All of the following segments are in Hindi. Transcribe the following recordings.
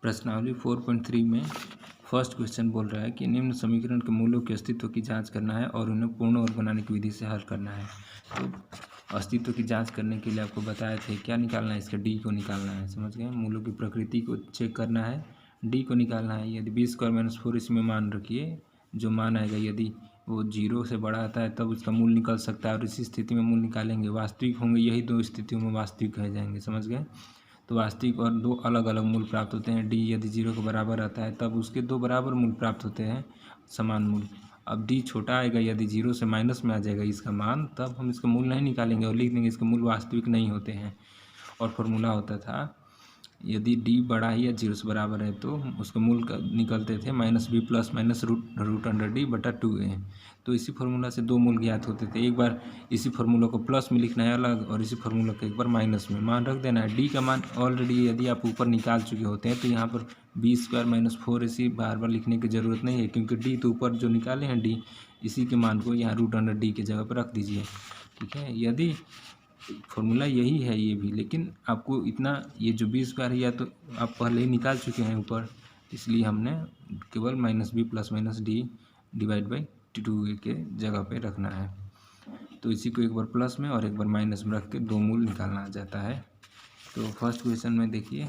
प्रश्नावली 4.3 में फर्स्ट क्वेश्चन बोल रहा है कि निम्न समीकरण के मूल्यों के अस्तित्व की जांच करना है और उन्हें पूर्ण वर्ग बनाने की विधि से हल करना है। तो अस्तित्व की जांच करने के लिए आपको बताए थे क्या निकालना है, इसका डी को निकालना है। समझ गए? मूल्यों की प्रकृति को चेक करना है, डी को निकालना है। यदि बी स्क्वायर माइनस 4 इसमें मान रखिए, जो मान आएगा यदि वो 0 से बड़ा आता है तब उसका मूल निकल सकता है और इसी स्थिति में मूल निकालेंगे। वास्तविक होंगे, यही दो स्थितियों में वास्तविक कहे जाएंगे। समझ गए? तो वास्तविक और दो अलग अलग मूल प्राप्त होते हैं। डी यदि 0 के बराबर आता है तब उसके दो बराबर मूल प्राप्त होते हैं, समान मूल। अब डी छोटा आएगा, यदि 0 से माइनस में आ जाएगा इसका मान, तब हम इसका मूल नहीं निकालेंगे और लिख देंगे इसके मूल वास्तविक नहीं होते हैं। और फॉर्मूला होता था यदि डी बड़ा है या 0 से बराबर है तो उसका मूल निकलते थे -b plus minus root under D बटा 2a। तो इसी फार्मूला से दो मूल ज्ञात होते थे। एक बार इसी फार्मूला को प्लस में लिखना है अलग और इसी फार्मूला को एक बार माइनस में मान रख देना है। डी का मान ऑलरेडी यदि आप ऊपर निकाल चुके होते हैं तो यहाँ पर बी स्क्वायर माइनस 4 इसी बार बार लिखने की ज़रूरत नहीं है, क्योंकि डी तो ऊपर जो निकाले हैं डी, इसी के मान को यहाँ रूट अंडर डी की जगह पर रख दीजिए। ठीक है, यदि फॉर्मूला यही है ये भी, लेकिन आपको इतना ये जो बी स्क्वायर है या तो आप पहले ही निकाल चुके हैं ऊपर, इसलिए हमने केवल -b plus minus D divide by 2a के जगह पे रखना है। तो इसी को एक बार प्लस में और एक बार माइनस में रख के दो मूल निकालना जाता है। तो फर्स्ट क्वेश्चन में देखिए,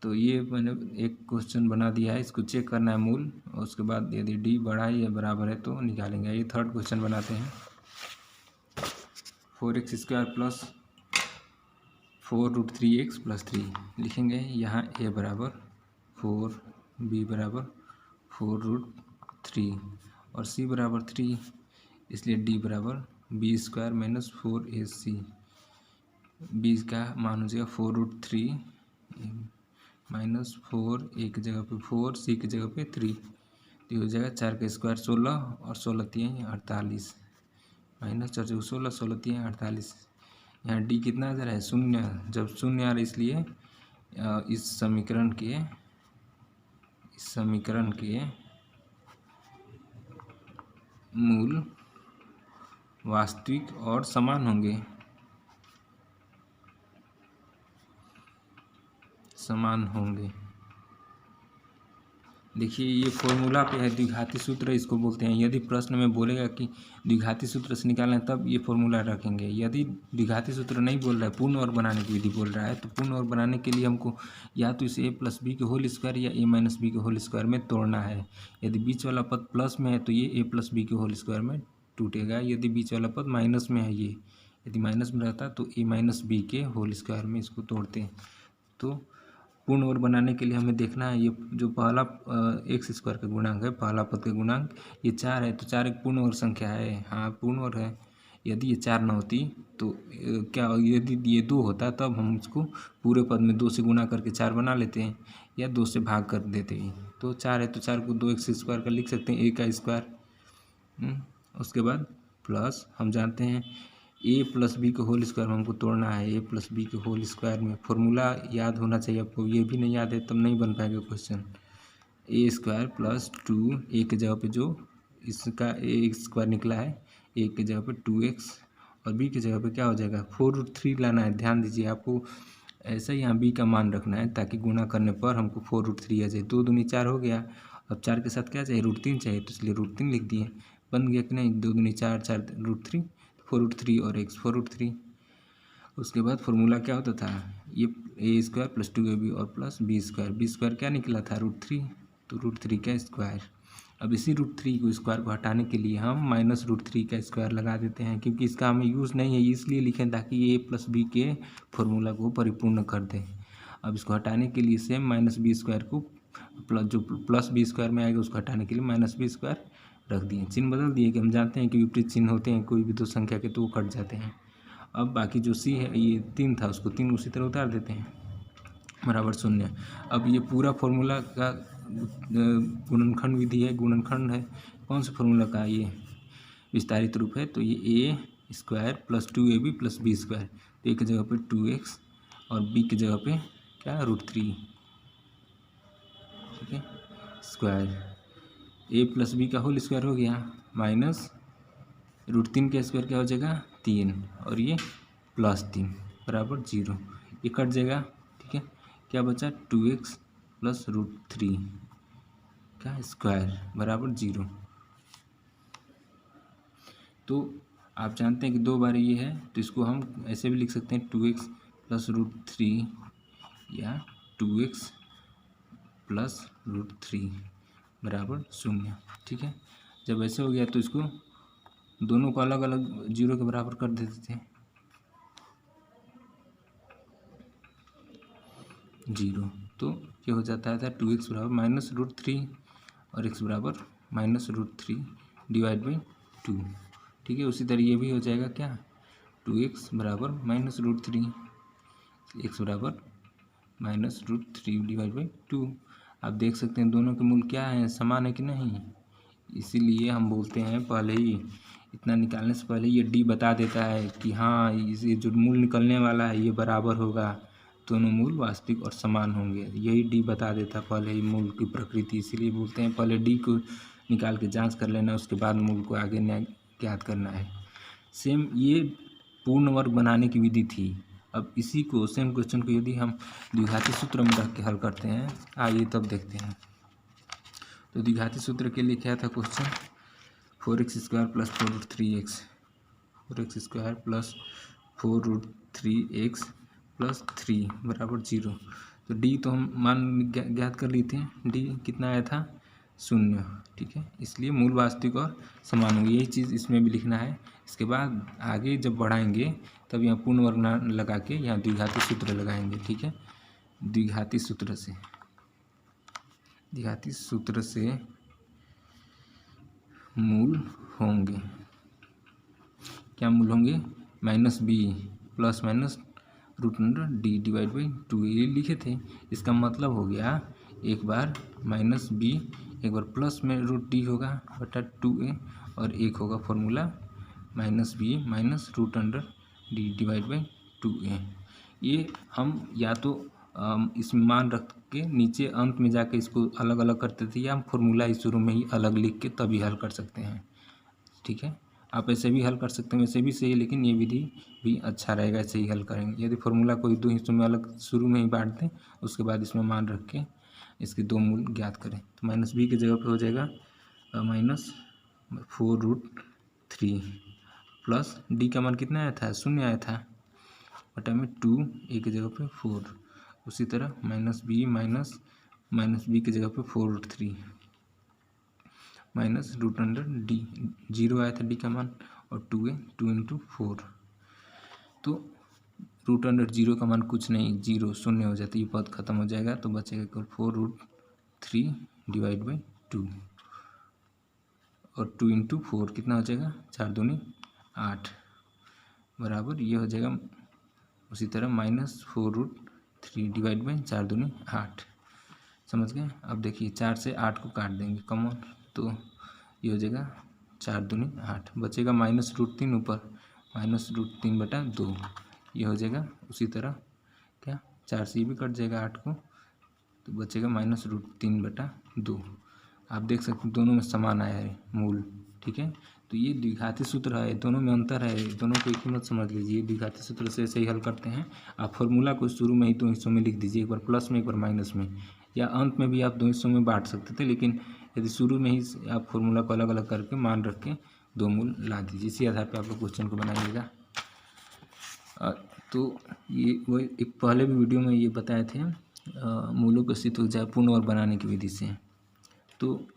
तो ये मैंने एक क्वेश्चन बना दिया है, इसको चेक करना है मूल, और उसके बाद यदि डी बड़ा है या बराबर है तो निकालेंगे। ये थर्ड क्वेश्चन बनाते हैं। 4x square plus 4 root 3x plus 3 लिखेंगे। यहाँ a बराबर 4, b बराबर 4 रूट 3 और c बराबर 3, इसलिए d बराबर b square minus 4ac। b का मान हो जाएगा 4 रूट 3 माइनस 4, a की जगह पे 4, c की जगह पे 3, तो हो जाएगा 4 का स्क्वायर 16 और 16 3 48 माइनस 4 16, 16 3 48। यहाँ डी कितना आ जा रहा है? 0। जब 0 आ रहा है इसलिए इस समीकरण के मूल वास्तविक और समान होंगे, देखिए ये फॉर्मूला पे है, द्विघाती सूत्र इसको बोलते हैं। यदि प्रश्न में बोलेगा कि द्विघाती सूत्र से निकालना है तब ये फॉर्मूला रखेंगे। यदि द्विघाती सूत्र नहीं बोल रहा है, पूर्ण वर्ग बनाने की विधि बोल रहा है, तो पूर्ण वर्ग बनाने के लिए हमको या तो इसे a प्लस बी के होल स्क्वायर या a माइनस बी के होल स्क्वायर में तोड़ना है। यदि बीच वाला पद प्लस में है तो ये a प्लस बी के होल स्क्वायर में टूटेगा। यदि बीच वाला पद माइनस में है, ये यदि माइनस में रहता तो a माइनस बी के होल स्क्वायर में इसको तोड़ते हैं। तो पूर्ण वर्ग बनाने के लिए हमें देखना है ये जो पहला एक्स स्क्वायर का गुणांक है, पहला पद का गुणांक ये 4 है, तो 4 एक पूर्ण वर्ग संख्या है। हाँ, पूर्ण वर्ग है। यदि ये 4 न होती तो क्या, यदि ये 2 होता तब हम उसको पूरे पद में 2 से गुणा करके 4 बना लेते हैं या 2 से भाग कर देते हैं। तो 4 है तो 4 को 2x स्क्वायर का लिख सकते हैं, a का स्क्वायर। उसके बाद प्लस हम जानते हैं a प्लस बी के होल स्क्वायर में हमको तोड़ना है, a प्लस बी के होल स्क्वायर में। फॉर्मूला याद होना चाहिए आपको, ये भी नहीं याद है तब नहीं बन पाएगा question. a square plus 2, a की जगह पे जो इसका a स्क्वायर निकला है, a की जगह पे 2x और b की जगह पे क्या हो जाएगा 4 रूट 3 लाना है। ध्यान दीजिए, आपको ऐसा ही यहाँ b का मान रखना है ताकि गुणा करने पर हमको 4 रूट 3 आ जाए। 2 दूनी 4 हो गया। अब 4 के साथ क्या चाहिए? रूट 3 चाहिए, तो इसलिए रूट 3 लिख दिए। बन गया कि नहीं? 2 दूनी 4, 4 रूट 3, 4 रूट 3 और x 4 रूट 3। उसके बाद फॉर्मूला क्या होता था? ये a स्क्वायर प्लस 2ab और प्लस b स्क्वायर क्या निकला था? रूट 3, तो रूट 3 का स्क्वायर। अब इसी रूट 3 को स्क्वायर को हटाने के लिए हम माइनस रूट 3 का स्क्वायर लगा देते हैं, क्योंकि इसका हमें यूज़ नहीं है, इसलिए लिखें ताकि ये a प्लस बी के फॉर्मूला को परिपूर्ण कर दें। अब इसको हटाने के लिए सेम माइनस बी स्क्वायर को प्लस बी स्क्वायर में आएगा उसको हटाने के लिए माइनस बी स्क्वायर रख दिए। चिन्ह बदल दिए कि हम जानते हैं कि विपरीत चिन्ह होते हैं कोई भी दो संख्या के तो वो कट जाते हैं। अब बाकी जो सी है, ये 3 था, उसको 3 उसी तरह उतार देते हैं, बराबर 0। अब ये पूरा फॉर्मूला का गुणनखंड विधि है, गुणनखंड है कौन से फॉर्मूला का? ये विस्तारित रूप है, तो ये a square plus 2ab plus B square, तो a की जगह पे 2x और b की जगह पे क्या? रूट 3। ठीक है, स्क्वायर a प्लस बी का होल स्क्वायर हो गया माइनस रूट 3 का स्क्वायर क्या हो जाएगा? 3 और ये प्लस 3 बराबर 0, ये कट जाएगा। ठीक है, क्या बचा? 2x प्लस √3 क्या स्क्वायर बराबर 0। तो आप जानते हैं कि 2 बार ये है, तो इसको हम ऐसे भी लिख सकते हैं 2x प्लस √3 या 2x प्लस √3 बराबर 0। ठीक है, जब ऐसे हो गया तो इसको दोनों को अलग अलग 0 के बराबर कर देते थे 0। तो ये हो जाता था 2x बराबर माइनस √3 और x बराबर माइनस √3 डिवाइड बाई 2। ठीक है, उसी तरह ये भी हो जाएगा क्या 2x बराबर माइनस √3 x बराबर माइनस √3 डिवाइड बाई 2। आप देख सकते हैं दोनों के मूल क्या है, समान है कि नहीं। इसीलिए हम बोलते हैं पहले ही इतना निकालने से पहले ये d बता देता है कि हाँ ये जो मूल निकलने वाला है ये बराबर होगा, दोनों मूल वास्तविक और समान होंगे। यही d बता देता है पहले ही मूल की प्रकृति। इसीलिए बोलते हैं पहले d को निकाल के जांच कर लेना, उसके बाद मूल को आगे ज्ञात करना है। सेम ये पूर्ण वर्ग बनाने की विधि थी। अब इसी को सेम क्वेश्चन को यदि हम द्विघाती सूत्र में रख के हल करते हैं, आइए तब देखते हैं। तो द्विघाती सूत्र के लिए क्या था question, 4x² plus 4√3x 4x² plus 4√3x plus 3 बराबर 0। तो d तो हम मान ज्ञात कर लिए थे, d कितना आया था 0। ठीक है, इसलिए मूल वास्तविक और समान होंगे, यही चीज़ इसमें भी लिखना है। इसके बाद आगे जब बढ़ाएंगे तब यहाँ पूर्ण वर्ग लगा के यहाँ द्विघाती सूत्र लगाएंगे। ठीक है, द्विघाती सूत्र से मूल होंगे, क्या मूल होंगे -b plus minus √d divide by 2 ये लिखे थे। इसका मतलब हो गया एक बार -b एक बार प्लस में √d होगा बटा 2a और एक होगा formula -b minus √d divide by 2a। ये हम या तो इसमें मान रख के नीचे अंत में जाके इसको अलग अलग करते थे, या हम फॉर्मूला इस शुरू में ही अलग लिख के तभी हल कर सकते हैं। ठीक है, आप ऐसे भी हल कर सकते हैं, वैसे भी सही, लेकिन ये विधि भी अच्छा रहेगा, ऐसे ही हल करेंगे। यदि फॉर्मूला कोई 2 हिस्सों में अलग शुरू में ही बांट दें, उसके बाद इसमें मान रख के इसके 2 मूल ज्ञात करें, तो -b की जगह पे हो जाएगा -4√3 प्लस d का मान कितना आया था 0 आया था बटा में 2 a की जगह पे 4। उसी तरह -b की जगह पे 4√3 माइनस √d 0 आया था d का मान और 2a 2 × 4। तो √0 का मान कुछ नहीं, 0 0 हो जाता है, ये पद खत्म हो जाएगा तो बचेगा केवल 4√3 डिवाइड बाई 2 और 2 × 4 कितना हो जाएगा 4 दूनी 8 बराबर ये हो जाएगा। उसी तरह -4√3 डिवाइड बाई 4 दूनी 8। समझ गए। अब देखिए 4 से 8 को काट देंगे कॉमन, तो ये हो जाएगा 4 दूनी 8, बचेगा -√3 ऊपर -√3 बटा 2 ये हो जाएगा। उसी तरह क्या 4 से ये भी कट जाएगा 8 को, तो बचेगा -√3 बटा 2। आप देख सकते हैं दोनों में समान आया है मूल। ठीक है, तो ये द्विघाती सूत्र है, दोनों में अंतर है, दोनों को एक ही मत समझ लीजिए। द्विघाती सूत्र से ऐसे ही हल करते हैं। आप फॉर्मूला को शुरू में ही 2 हिस्सों में लिख दीजिए, एक बार प्लस में एक बार माइनस में, या अंत में भी आप 2 हिस्सों में बांट सकते थे, लेकिन यदि शुरू में ही आप फॉर्मूला को अलग अलग करके मान रख के 2 मूल ला दीजिए, इसी आधार पर आप लोग क्वेश्चन को बनाइएगा। तो ये वो एक पहले भी वीडियो में ये बताए थे मूलों को सिद्ध हो जाए पूर्ण वर्ग बनाने की विधि से, तो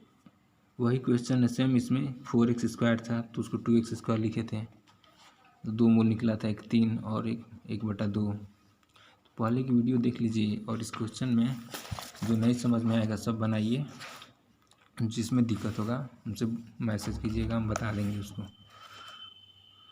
वही क्वेश्चन है सेम। इसमें 4x² था तो उसको 2x² लिखे थे, तो 2 मूल निकला था, एक 3 और एक 1/2। तो पहले की वीडियो देख लीजिए और इस क्वेश्चन में जो नहीं समझ में आएगा सब बनाइए, जिसमें दिक्कत होगा हमसे मैसेज कीजिएगा, हम बता देंगे उसको।